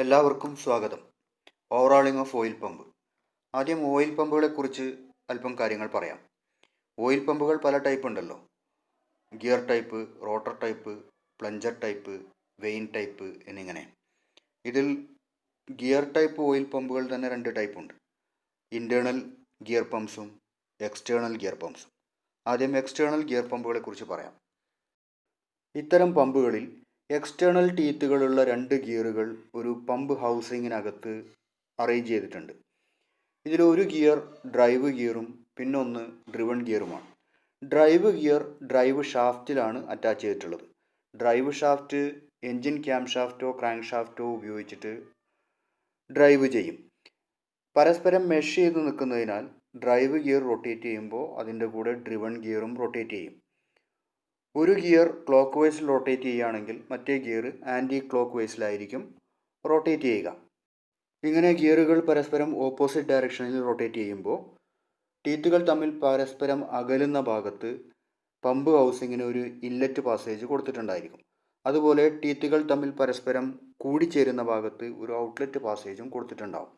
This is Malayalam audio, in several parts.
എല്ലാവർക്കും സ്വാഗതം. Overhauling of oil pump. ആദ്യം ഓയിൽ പമ്പുകളെക്കുറിച്ച് അല്പം കാര്യങ്ങൾ പറയാം. ഓയിൽ പമ്പുകൾ പല ടൈപ്പ് ഉണ്ടല്ലോ. Gear type, rotor type, plunger type, vane type എന്നിങ്ങനെ. ഇതിൽ ഗിയർ ടൈപ്പ് ഓയിൽ പമ്പുകൾ തന്നെ രണ്ട് ടൈപ്പ് ഉണ്ട്. ഇൻറ്റേർണൽ ഗിയർ പമ്പ്സും എക്സ്റ്റേണൽ ഗിയർ പമ്പ്സും. ആദ്യം എക്സ്റ്റേണൽ ഗിയർ പമ്പുകളെക്കുറിച്ച് പറയാം. ഇത്തരം പമ്പുകളിൽ എക്സ്റ്റേണൽ ടീത്തുകളുള്ള രണ്ട് ഗിയറുകൾ ഒരു പമ്പ് ഹൗസിങ്ങിനകത്ത് അറേഞ്ച് ചെയ്തിട്ടുണ്ട്. ഇതിൽ ഒരു ഗിയർ ഡ്രൈവ് ഗിയറും പിന്നൊന്ന് ഡ്രിവൺ ഗിയറുമാണ്. ഡ്രൈവ് ഗിയർ ഡ്രൈവ് ഷാഫ്റ്റിലാണ് അറ്റാച്ച് ചെയ്തിട്ടുള്ളത്. ഡ്രൈവ് ഷാഫ്റ്റ് എൻജിൻ ക്യാം ഷാഫ്റ്റോ ക്രാങ്ക് ഷാഫ്റ്റോ ഉപയോഗിച്ചിട്ട് ഡ്രൈവ് ചെയ്യും. പരസ്പരം മെഷ് ചെയ്ത് നിൽക്കുന്നതിനാൽ ഡ്രൈവ് ഗിയർ റൊട്ടേറ്റ് ചെയ്യുമ്പോൾ അതിൻ്റെ കൂടെ ഡ്രിവൺ ഗിയറും റൊട്ടേറ്റ് ചെയ്യും. ഒരു ഗിയർ ക്ലോക്ക് വൈസിൽ റൊട്ടേറ്റ് ചെയ്യുകയാണെങ്കിൽ മറ്റേ ഗിയർ ആൻറ്റി ക്ലോക്ക് വൈസിലായിരിക്കും റൊട്ടേറ്റ് ചെയ്യുക. ഇങ്ങനെ ഗിയറുകൾ പരസ്പരം ഓപ്പോസിറ്റ് ഡയറക്ഷനിൽ റൊട്ടേറ്റ് ചെയ്യുമ്പോൾ ടീത്തുകൾ തമ്മിൽ പരസ്പരം അകലുന്ന ഭാഗത്ത് പമ്പ് ഹൗസിങ്ങിന് ഒരു ഇൻലെറ്റ് പാസേജ് കൊടുത്തിട്ടുണ്ടായിരിക്കും. അതുപോലെ ടീത്തുകൾ തമ്മിൽ പരസ്പരം കൂടിച്ചേരുന്ന ഭാഗത്ത് ഒരു ഔട്ട്ലെറ്റ് പാസേജും കൊടുത്തിട്ടുണ്ടാവും.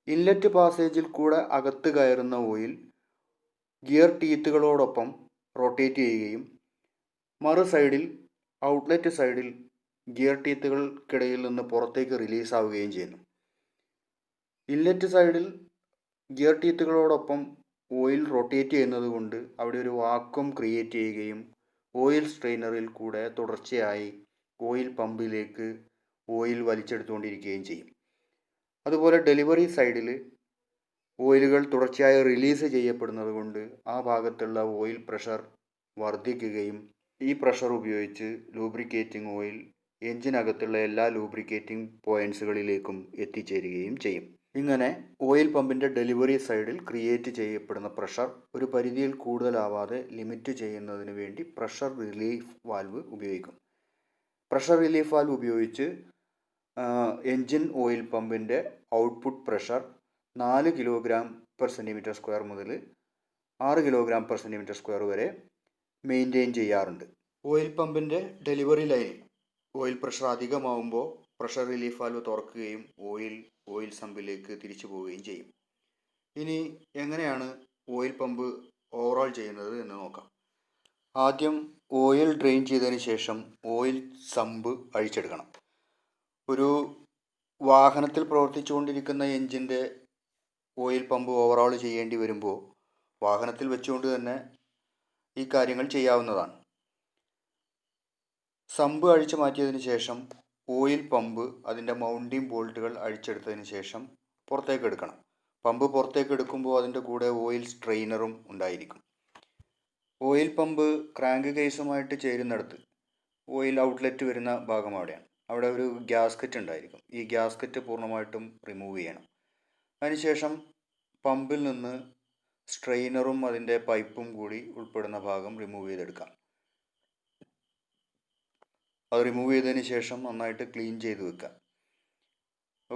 ഇൻലെറ്റ് പാസേജിൽ കൂടെ അകത്ത് കയറുന്ന ഓയിൽ ഗിയർ ടീത്തുകളോടൊപ്പം റൊട്ടേറ്റ് ചെയ്യുകയും മറു സൈഡിൽ ഔട്ട്ലെറ്റ് സൈഡിൽ ഗിയർ ടീത്തുകൾക്കിടയിൽ നിന്ന് പുറത്തേക്ക് റിലീസ് ആവുകയും ചെയ്യുന്നു. ഇൻലെറ്റ് സൈഡിൽ ഗിയർ ടീത്തുകളോടൊപ്പം ഓയിൽ റൊട്ടേറ്റ് ചെയ്യുന്നത് കൊണ്ട് അവിടെ ഒരു വാക്വം ക്രിയേറ്റ് ചെയ്യുകയും ഓയിൽ സ്ട്രെയിനറിൽ കൂടെ തുടർച്ചയായി ഓയിൽ പമ്പിലേക്ക് ഓയിൽ വലിച്ചെടുത്തുകൊണ്ടിരിക്കുകയും ചെയ്യും. അതുപോലെ ഡെലിവറി സൈഡിൽ ഓയിലുകൾ തുടർച്ചയായി റിലീസ് ചെയ്യപ്പെടുന്നത് കൊണ്ട് ആ ഭാഗത്തുള്ള ഓയിൽ പ്രഷർ വർദ്ധിക്കുകയും ഈ പ്രഷർ ഉപയോഗിച്ച് ലൂബ്രിക്കേറ്റിംഗ് ഓയിൽ എഞ്ചിനകത്തുള്ള എല്ലാ ലൂബ്രിക്കേറ്റിംഗ് പോയിൻറ്റ്സുകളിലേക്കും എത്തിച്ചേരുകയും ചെയ്യും. ഇങ്ങനെ ഓയിൽ പമ്പിൻ്റെ ഡെലിവറി സൈഡിൽ ക്രിയേറ്റ് ചെയ്യപ്പെടുന്ന പ്രഷർ ഒരു പരിധിയിൽ കൂടുതലാവാതെ ലിമിറ്റ് ചെയ്യുന്നതിന് വേണ്ടി പ്രഷർ റിലീഫ് വാൽവ് ഉപയോഗിക്കും. പ്രഷർ റിലീഫ് വാൽവ് ഉപയോഗിച്ച് എൻജിൻ ഓയിൽ പമ്പിൻ്റെ ഔട്ട്പുട്ട് പ്രഷർ 4 kg/cm² മുതൽ 6 kg/cm² വരെ മെയിൻറ്റെയിൻ ചെയ്യാറുണ്ട്. ഓയിൽ പമ്പിൻ്റെ ഡെലിവറി ലൈനിൽ ഓയിൽ പ്രഷർ അധികമാവുമ്പോൾ പ്രഷർ റിലീഫ് വാൽവ് തുറക്കുകയും ഓയിൽ സമ്പിലേക്ക് തിരിച്ചു പോവുകയും ചെയ്യും. ഇനി എങ്ങനെയാണ് ഓയിൽ പമ്പ് ഓവറോൾ ചെയ്യുന്നത് എന്ന് നോക്കാം. ആദ്യം ഓയിൽ ഡ്രെയിൻ ചെയ്തതിന് ശേഷം ഓയിൽ സമ്പ് അഴിച്ചെടുക്കണം. ഒരു വാഹനത്തിൽ പ്രവർത്തിച്ചുകൊണ്ടിരിക്കുന്ന എൻജിൻ്റെ ഓയിൽ പമ്പ് ഓവറോൾ ചെയ്യേണ്ടി വരുമ്പോൾ വാഹനത്തിൽ വെച്ചുകൊണ്ട് തന്നെ ഈ കാര്യങ്ങൾ ചെയ്യാവുന്നതാണ്. സമ്പ് അഴിച്ചു മാറ്റിയതിന് ശേഷം ഓയിൽ പമ്പ് അതിൻ്റെ മൗണ്ടിങ് ബോൾട്ടുകൾ അഴിച്ചെടുത്തതിന് ശേഷം പുറത്തേക്ക് എടുക്കണം. പമ്പ് പുറത്തേക്ക് എടുക്കുമ്പോൾ അതിൻ്റെ കൂടെ ഓയിൽ സ്ട്രെയിനറും ഉണ്ടായിരിക്കും. ഓയിൽ പമ്പ് ക്രാങ്ക് കേസുമായിട്ട് ചേരുന്നിടത്ത് ഓയിൽ ഔട്ട്ലെറ്റ് വരുന്ന ഭാഗം അവിടെ ഒരു ഗ്യാസ്കറ്റ് ഉണ്ടായിരിക്കും. ഈ ഗ്യാസ്കറ്റ് പൂർണ്ണമായിട്ടും റിമൂവ് ചെയ്യണം. അതിനുശേഷം പമ്പിൽ നിന്ന് സ്ട്രെയിനറും അതിൻ്റെ പൈപ്പും കൂടി ഉൾപ്പെടുന്ന ഭാഗം റിമൂവ് ചെയ്തെടുക്കാം. അത് റിമൂവ് ചെയ്തതിന് ശേഷം നന്നായിട്ട് ക്ലീൻ ചെയ്ത് വെക്കാം.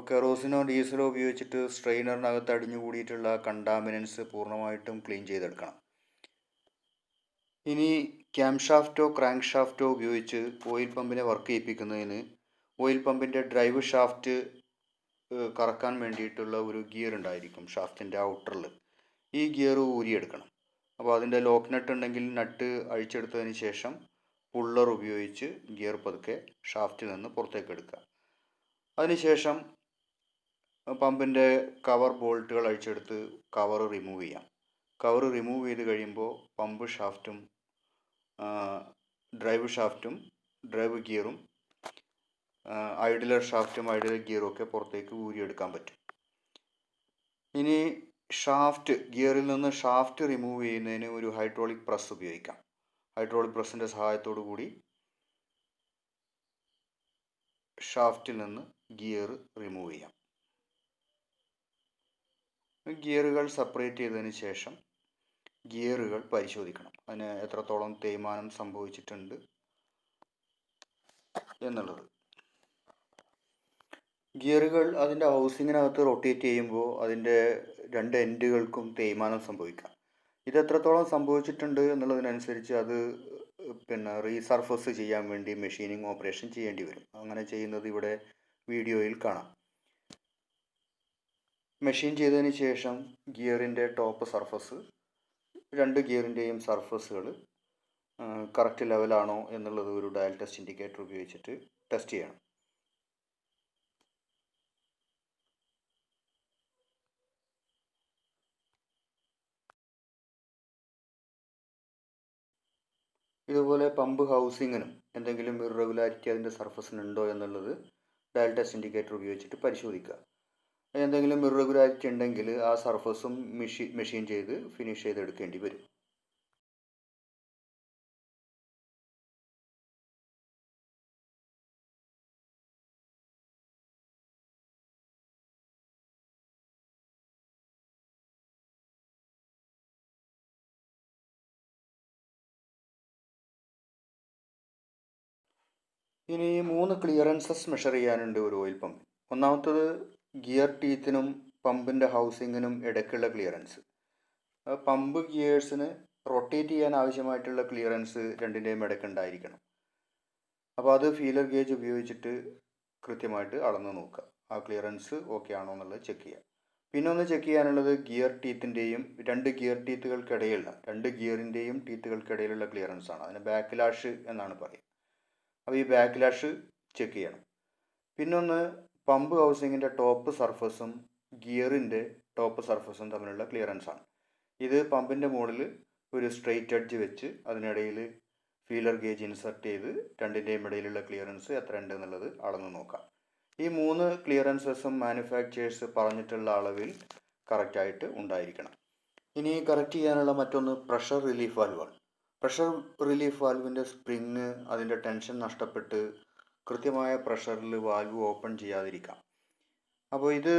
കെറോസിനോ ഡീസലോ ഉപയോഗിച്ചിട്ട് സ്ട്രെയിനറിനകത്ത് അടിഞ്ഞു കൂടിയിട്ടുള്ള കണ്ടാമിനൻസ് പൂർണ്ണമായിട്ടും ക്ലീൻ ചെയ്തെടുക്കണം. ഇനി ക്യാം ഷാഫ്റ്റോ ക്രാങ്ക് ഷാഫ്റ്റോ ഉപയോഗിച്ച് ഓയിൽ പമ്പിനെ വർക്ക് ചെയ്യിപ്പിക്കുന്നതിന് ഓയിൽ പമ്പിൻ്റെ ഡ്രൈവ് ഷാഫ്റ്റ് കറക്കാൻ വേണ്ടിയിട്ടുള്ള ഒരു ഗിയർ ഉണ്ടായിരിക്കും ഷാഫ്റ്റിൻ്റെ ഔട്ടറിൽ. ഈ ഗിയർ ഊരിയെടുക്കണം. അപ്പോൾ അതിൻ്റെ ലോക്ക് നട്ട് ഉണ്ടെങ്കിൽ നട്ട് അഴിച്ചെടുത്തതിന് ശേഷം പുള്ളർ ഉപയോഗിച്ച് ഗിയർ പതുക്കെ ഷാഫ്റ്റിൽ നിന്ന് പുറത്തേക്ക് എടുക്കുക. അതിനുശേഷം പമ്പിൻ്റെ കവർ ബോൾട്ടുകൾ അഴിച്ചെടുത്ത് കവർ റിമൂവ് ചെയ്യാം. കവർ റിമൂവ് ചെയ്ത് കഴിയുമ്പോൾ പമ്പ് ഷാഫ്റ്റും ഡ്രൈവ് ഗിയറും ഐഡിലർ ഷാഫ്റ്റും ഐഡിലർ ഗിയറും ഒക്കെ പുറത്തേക്ക് ഊരിയെടുക്കാൻ പറ്റും. ഇനി ഗിയറിൽ നിന്ന് ഷാഫ്റ്റ് റിമൂവ് ചെയ്യുന്നതിന് ഒരു ഹൈഡ്രോളിക് പ്രസ് ഉപയോഗിക്കാം. ഹൈഡ്രോളിക് പ്രസ്സിൻ്റെ സഹായത്തോടു കൂടി ഷാഫ്റ്റിൽ നിന്ന് ഗിയർ റിമൂവ് ചെയ്യാം. ഗിയറുകൾ സെപ്പറേറ്റ് ചെയ്തതിന് ശേഷം ഗിയറുകൾ പരിശോധിക്കണം. അതിന് എത്രത്തോളം തേയ്മാനം സംഭവിച്ചിട്ടുണ്ട് എന്നുള്ളത്. ഗിയറുകൾ അതിൻ്റെ ഹൗസിങ്ങിനകത്ത് റൊട്ടേറ്റ് ചെയ്യുമ്പോൾ അതിൻ്റെ രണ്ട് എൻഡുകൾക്കും തേയ്മാനം സംഭവിക്കാം. ഇത് എത്രത്തോളം സംഭവിച്ചിട്ടുണ്ട് എന്നുള്ളതിനനുസരിച്ച് അത് റീസർഫസ് ചെയ്യാൻ വേണ്ടി മെഷീനിങ് ഓപ്പറേഷൻ ചെയ്യേണ്ടി വരും. അങ്ങനെ ചെയ്യുന്നത് ഇവിടെ വീഡിയോയിൽ കാണാം. മെഷീൻ ചെയ്തതിന് ശേഷം ഗിയറിൻ്റെ ടോപ്പ് സർഫസ്, രണ്ട് ഗിയറിൻ്റെയും സർഫസുകൾ കറക്റ്റ് ലെവലാണോ എന്നുള്ളത് ഒരു ഡയൽ ടെസ്റ്റ് ഇൻഡിക്കേറ്റർ ഉപയോഗിച്ചിട്ട് ടെസ്റ്റ് ചെയ്യണം. ഇതുപോലെ പമ്പ് ഹൗസിങ്ങിനും എന്തെങ്കിലും ഇറഗുലാരിറ്റി അതിൻ്റെ സർഫസിനുണ്ടോ എന്നുള്ളത് ഡയൽ ടെസ്റ്റ് ഇൻഡിക്കേറ്റർ ഉപയോഗിച്ചിട്ട് പരിശോധിക്കുക. എന്തെങ്കിലും ഇറഗുലാരിറ്റി ഉണ്ടെങ്കിൽ ആ സർഫസും മെഷീൻ ചെയ്ത് ഫിനിഷ് ചെയ്തെടുക്കേണ്ടി വരും. ഇനി 3 ക്ലിയറൻസസ് മെഷർ ചെയ്യാനുണ്ട് ഒരു ഓയിൽ പമ്പ്. ഒന്നാമത്തത് ഗിയർ ടീത്തിനും പമ്പിൻ്റെ ഹൗസിങ്ങിനും ഇടയ്ക്കുള്ള ക്ലിയറൻസ്. പമ്പ് ഗിയേഴ്സിന് റൊട്ടേറ്റ് ചെയ്യാൻ ആവശ്യമായിട്ടുള്ള ക്ലിയറൻസ് രണ്ടിൻ്റെയും ഇടയ്ക്ക് ഉണ്ടായിരിക്കണം. അപ്പോൾ അത് ഫീലർ ഗേജ് ഉപയോഗിച്ചിട്ട് കൃത്യമായിട്ട് അളന്ന് നോക്കുക. ആ ക്ലിയറൻസ് ഓക്കെ ആണോ എന്നുള്ളത് ചെക്ക് ചെയ്യുക. പിന്നെ ഒന്ന് ചെക്ക് ചെയ്യാനുള്ളത് ഗിയർ ടീത്തിൻ്റെയും രണ്ട് ഗിയറിൻ്റെയും ടീത്തുകൾക്കിടയിലുള്ള ക്ലിയറൻസ് ആണ്. അതിന് ബാക്ക്ലാഷ് എന്നാണ് പറയുക. അപ്പോൾ ഈ ബാക്ക്ലാഷ് ചെക്ക് ചെയ്യണം. പിന്നൊന്ന് പമ്പ് ഹൗസിങ്ങിൻ്റെ ടോപ്പ് സർഫസും ഗിയറിൻ്റെ ടോപ്പ് സർഫസും തമ്മിലുള്ള ക്ലിയറൻസ് ആണ്. ഇത് പമ്പിൻ്റെ മുകളിൽ ഒരു സ്ട്രെയിറ്റ് എഡ്ജ് വെച്ച് അതിനിടയിൽ ഫീലർ ഗേജ് ഇൻസർട്ട് ചെയ്ത് രണ്ടിൻ്റെയും ഇടയിലുള്ള ക്ലിയറൻസ് എത്ര ഉണ്ട് എന്നുള്ളത് അളന്ന് നോക്കാം. ഈ 3 ക്ലിയറൻസസും മാനുഫാക്ചേഴ്സ് പറഞ്ഞിട്ടുള്ള അളവിൽ കറക്റ്റായിട്ട് ഉണ്ടായിരിക്കണം. ഇനി കറക്റ്റ് ചെയ്യാനുള്ള മറ്റൊന്ന് പ്രഷർ റിലീഫ് വാൽവാണ്. പ്രഷർ റിലീഫ് വാൽവിൻ്റെ സ്പ്രിങ് അതിൻ്റെ ടെൻഷൻ നഷ്ടപ്പെട്ട് കൃത്യമായ പ്രഷറിൽ വാൽവ് ഓപ്പൺ ചെയ്യാതിരിക്കാം. അപ്പോൾ ഇത്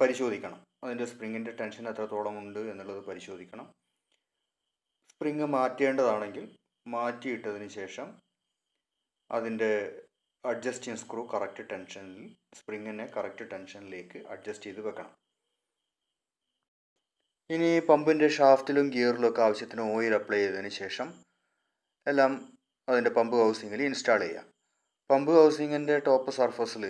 പരിശോധിക്കണം. അതിൻ്റെ സ്പ്രിങ്ങിൻ്റെ ടെൻഷൻ എത്രത്തോളം ഉണ്ട് എന്നുള്ളത് പരിശോധിക്കണം. സ്പ്രിങ് മാറ്റേണ്ടതാണെങ്കിൽ മാറ്റിയിട്ടതിന് ശേഷം അതിൻ്റെ അഡ്ജസ്റ്റിംഗ് സ്ക്രൂ കറക്റ്റ് ടെൻഷനിൽ, സ്പ്രിങ്ങിനെ കറക്റ്റ് ടെൻഷനിലേക്ക് അഡ്ജസ്റ്റ് ചെയ്ത് വെക്കണം. ഇനി പമ്പിൻ്റെ ഷാഫ്റ്റിലും ഗിയറിലും ഒക്കെ ആവശ്യത്തിന് ഓയിൽ അപ്ലൈ ചെയ്തതിന് ശേഷം എല്ലാം അതിൻ്റെ പമ്പ് ഹൗസിങ്ങിൽ ഇൻസ്റ്റാൾ ചെയ്യുക. പമ്പ് ഹൗസിങ്ങിൻ്റെ ടോപ്പ് സർഫസിൽ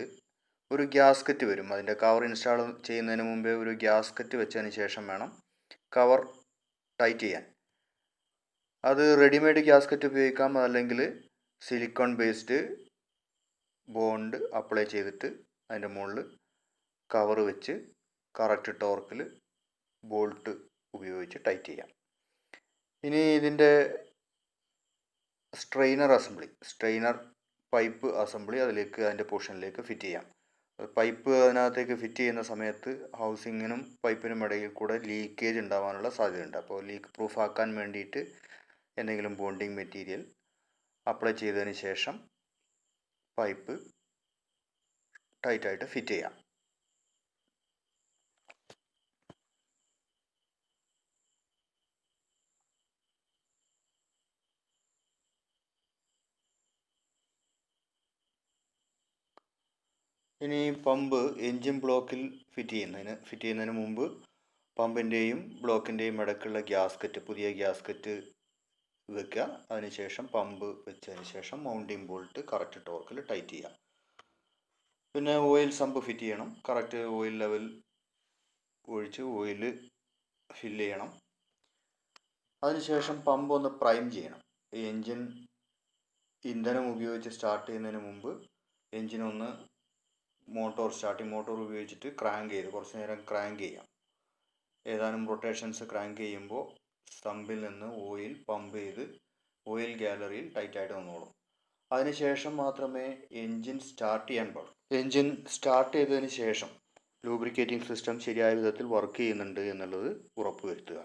ഒരു ഗ്യാസ്കറ്റ് വരും. അതിൻ്റെ കവർ ഇൻസ്റ്റാൾ ചെയ്യുന്നതിന് മുമ്പേ ഒരു ഗ്യാസ്കറ്റ് വെച്ചതിന് ശേഷം വേണം കവർ ടൈറ്റ് ചെയ്യാൻ. അത് റെഡിമെയ്ഡ് ഗ്യാസ്കറ്റ് ഉപയോഗിക്കാം, അതല്ലെങ്കിൽ സിലിക്കോൺ ബേസ്ഡ് ബോണ്ട് അപ്ലൈ ചെയ്തിട്ട് അതിൻ്റെ മുകളിൽ കവർ വെച്ച് കറക്റ്റ് ടോർക്കിൽ ബോൾട്ട് ഉപയോഗിച്ച് ടൈറ്റ് ചെയ്യാം. ഇനി ഇതിൻ്റെ സ്ട്രെയിനർ പൈപ്പ് അസംബ്ലി അതിൻ്റെ പോർഷനിലേക്ക് ഫിറ്റ് ചെയ്യാം. പൈപ്പ് അതിനകത്തേക്ക് ഫിറ്റ് ചെയ്യുന്ന സമയത്ത് ഹൗസിങ്ങിനും പൈപ്പിനും ഇടയിൽ കൂടെ ലീക്കേജ് ഉണ്ടാകാനുള്ള സാധ്യതയുണ്ട്. അപ്പോൾ ലീക്ക് പ്രൂഫ് ആക്കാൻ വേണ്ടിയിട്ട് എന്തെങ്കിലും ബോണ്ടിങ് മെറ്റീരിയൽ അപ്ലൈ ചെയ്തതിന് ശേഷം പൈപ്പ് ടൈറ്റായിട്ട് ഫിറ്റ് ചെയ്യാം. ഇനി പമ്പ് എൻജിൻ ബ്ലോക്കിൽ ഫിറ്റ് ചെയ്യുന്നതിന് മുമ്പ് പമ്പിൻ്റെയും ബ്ലോക്കിൻ്റെയും ഇടയ്ക്കുള്ള പുതിയ ഗ്യാസ്കറ്റ് വെക്കുക. അതിനുശേഷം പമ്പ് വെച്ചതിന് ശേഷം മൗണ്ടിങ് ബോൾട്ട് കറക്റ്റ് ടോർക്കിൽ ടൈറ്റ് ചെയ്യുക. പിന്നെ ഓയിൽ സമ്പ് ഫിറ്റ് ചെയ്യണം. കറക്റ്റ് ഓയിൽ ലെവൽ ഒഴിച്ച് ഓയിൽ ഫില്ല് ചെയ്യണം. അതിനുശേഷം പമ്പ് ഒന്ന് പ്രൈം ചെയ്യണം. എൻജിൻ ഇന്ധനം ഉപയോഗിച്ച് സ്റ്റാർട്ട് ചെയ്യുന്നതിന് മുമ്പ് എൻജിനൊന്ന് സ്റ്റാർട്ടിംഗ് മോട്ടോർ ഉപയോഗിച്ചിട്ട് കുറച്ച് നേരം ക്രാങ്ക് ചെയ്യാം. ഏതാനും റൊട്ടേഷൻസ് ക്രാങ്ക് ചെയ്യുമ്പോൾ സമ്പിൽ നിന്ന് ഓയിൽ പമ്പ് ചെയ്ത് ഓയിൽ ഗാലറിയിൽ ടൈറ്റായിട്ട് നിന്നോളും. അതിനുശേഷം മാത്രമേ എൻജിൻ സ്റ്റാർട്ട് ചെയ്യാൻ പാടുള്ളൂ. എൻജിൻ സ്റ്റാർട്ട് ചെയ്തതിന് ശേഷം ലൂബ്രിക്കേറ്റിംഗ് സിസ്റ്റം ശരിയായ വിധത്തിൽ വർക്ക് ചെയ്യുന്നുണ്ട് എന്നുള്ളത് ഉറപ്പുവരുത്തുക.